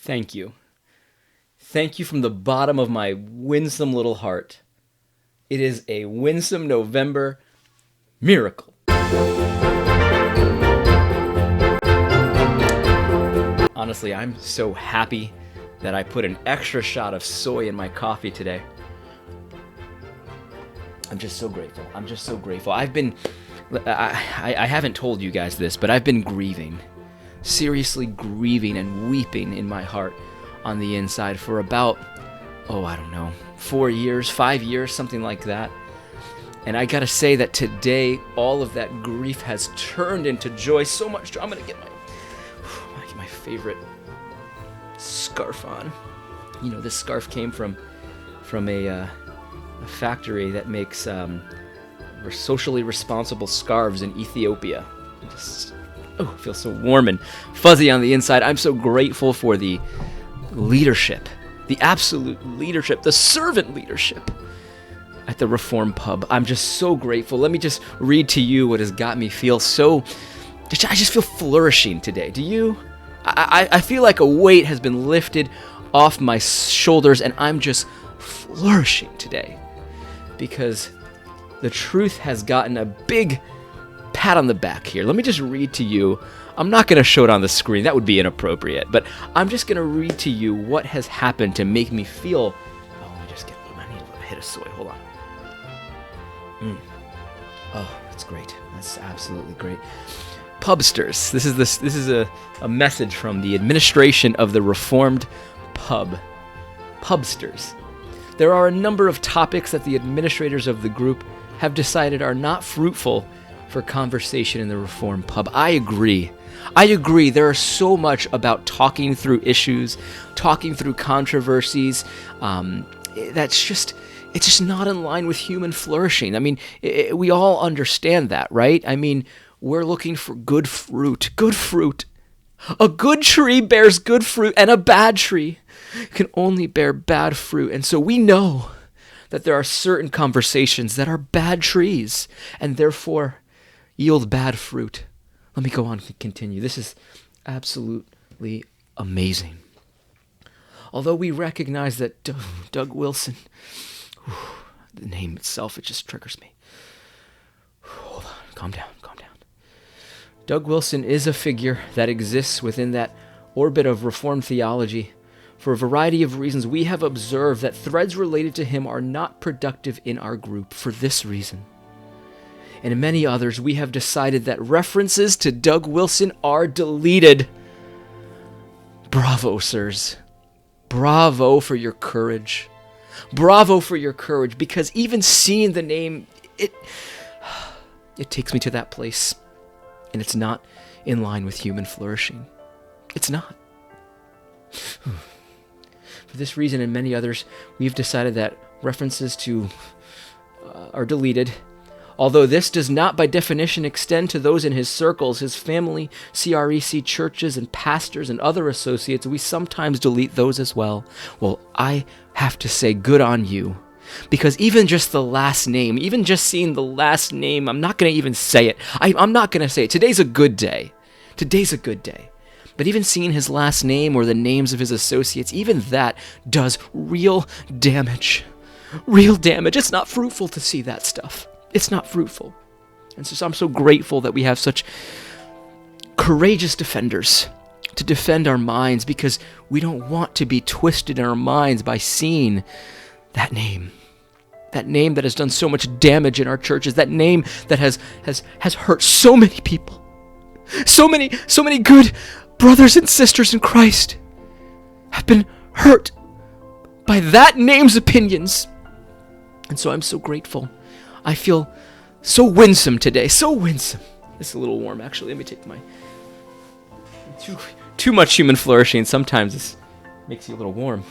Thank you. Thank you from the bottom of my winsome little heart. It is a Winsome November miracle. Honestly, I'm so happy that I put an extra shot of soy in my coffee today. I'm just so grateful. I haven't told you guys this, but I've been grieving. Seriously grieving and weeping in my heart on the inside for about, 4 years, 5 years, something like that. And I gotta say that today, all of that grief has turned into joy. So much joy. I'm gonna get my favorite scarf on. You know, this scarf came from a factory that makes socially responsible scarves in Ethiopia. It feels so warm and fuzzy on the inside. I'm so grateful for the leadership, the absolute leadership, the servant leadership at the Reform Pub. I'm just so grateful. Let me just read to you what has got me feel so... I just feel flourishing today. Do you? I feel like a weight has been lifted off my shoulders and I'm just flourishing today because the truth has gotten a big pat on the back here. Let me just read to you. I'm not going to show it on the screen. That would be inappropriate. But I'm just going to read to you what has happened to make me feel... let me just get... I need a hit of soy. Hold on. That's great. That's absolutely great. Pubsters. This is a message from the administration of the Reformed Pub. Pubsters. There are a number of topics that the administrators of the group have decided are not fruitful for conversation in the Reform Pub. I agree. There is so much about talking through issues, talking through controversies. It's just not in line with human flourishing. I mean, we all understand that, right? I mean, we're looking for good fruit. Good fruit. A good tree bears good fruit, and a bad tree can only bear bad fruit. And so we know that there are certain conversations that are bad trees, and therefore yield bad fruit. Let me go on and continue. This is absolutely amazing. Although we recognize that Doug Wilson, the name itself, it just triggers me. Hold on, calm down. Doug Wilson is a figure that exists within that orbit of Reformed theology. For a variety of reasons, we have observed that threads related to him are not productive in our group for this reason. And in many others, we have decided that references to Doug Wilson are deleted. Bravo, sirs. Bravo for your courage. Bravo for your courage, because even seeing the name, it takes me to that place. And it's not in line with human flourishing. It's not. For this reason and many others, we've decided that references to are deleted. Although this does not by definition extend to those in his circles, his family, CREC churches, and pastors and other associates, we sometimes delete those as well. Well, I have to say good on you. Because even just the last name, even just seeing the last name, I'm not going to even say it. I'm not going to say it. Today's a good day. But even seeing his last name or the names of his associates, even that does real damage. Real damage. It's not fruitful to see that stuff. It's not fruitful. And so I'm so grateful that we have such courageous defenders to defend our minds, because we don't want to be twisted in our minds by seeing that name. That name that has done so much damage in our churches. That name that has hurt so many people. So many good brothers and sisters in Christ have been hurt by that name's opinions. And so I'm so grateful. I feel so winsome today. So winsome. It's a little warm, actually. Let me take my... Too much human flourishing. Sometimes this makes you a little warm.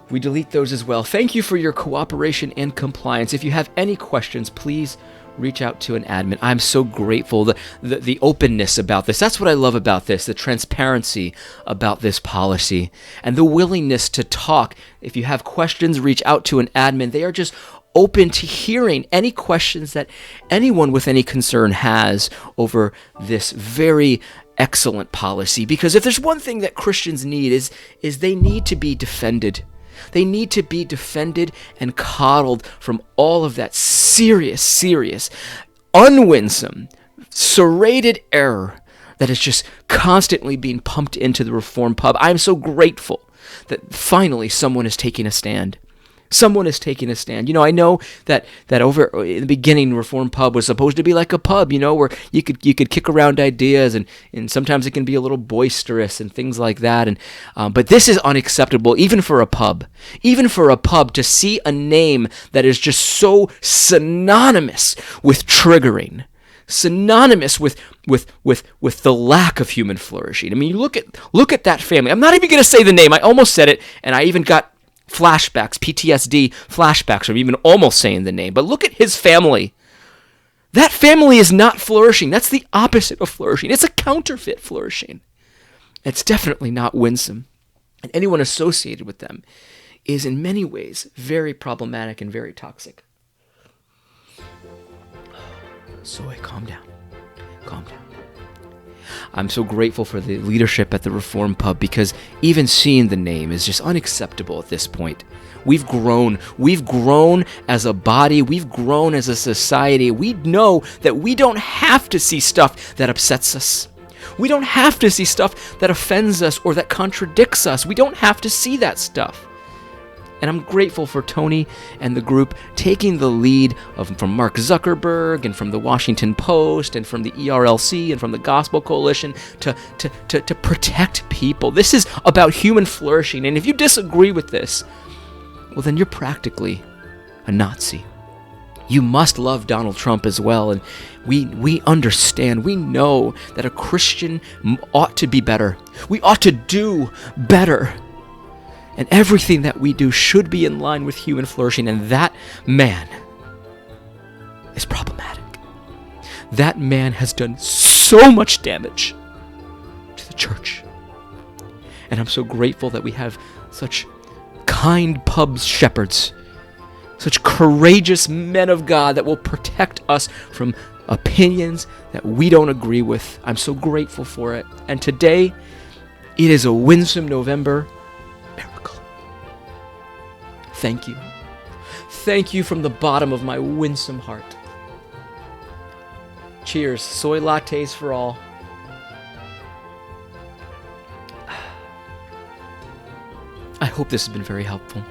We delete those as well. Thank you for your cooperation and compliance. If you have any questions, please reach out to an admin. I'm so grateful. The openness about this. That's what I love about this, the transparency about this policy, and the willingness to talk. If you have questions, reach out to an admin. They are just open to hearing any questions that anyone with any concern has over this very excellent policy, because if there's one thing that Christians need is they need to be defended. They need to be defended and coddled from all of that serious, unwinsome, serrated error that is just constantly being pumped into the Reform pub. I'm so grateful that finally someone is taking a stand. Someone is taking a stand. I know that over in the beginning, Reform Pub was supposed to be like a pub, where you could kick around ideas, and sometimes it can be a little boisterous and things like that. And but this is unacceptable, even for a pub. Even for a pub to see a name that is just so synonymous with triggering, synonymous with the lack of human flourishing. I mean, you look at that family. I'm not even going to say the name. I almost said it, and I even got flashbacks, PTSD flashbacks from even almost saying the name. But look at his family. That family is not flourishing. That's the opposite of flourishing. It's a counterfeit flourishing. It's definitely not winsome. And anyone associated with them is in many ways very problematic and very toxic. So calm down. Calm down. I'm so grateful for the leadership at the Reform Pub, because even seeing the name is just unacceptable at this point. We've grown as a body. We've grown as a society. We know that we don't have to see stuff that upsets us. We don't have to see stuff that offends us or that contradicts us. We don't have to see that stuff. And I'm grateful for Tony and the group taking the lead from Mark Zuckerberg and from the Washington Post and from the ERLC and from the Gospel Coalition to protect people. This is about human flourishing. And if you disagree with this, well, then you're practically a Nazi. You must love Donald Trump as well. And we understand, we know that a Christian ought to be better. We ought to do better. And everything that we do should be in line with human flourishing. And that man is problematic. That man has done so much damage to the church. And I'm so grateful that we have such kind pub shepherds, such courageous men of God that will protect us from opinions that we don't agree with. I'm so grateful for it. And today, it is a winsome November miracle. Thank you. Thank you from the bottom of my winsome heart. Cheers. Soy lattes for all. I hope this has been very helpful.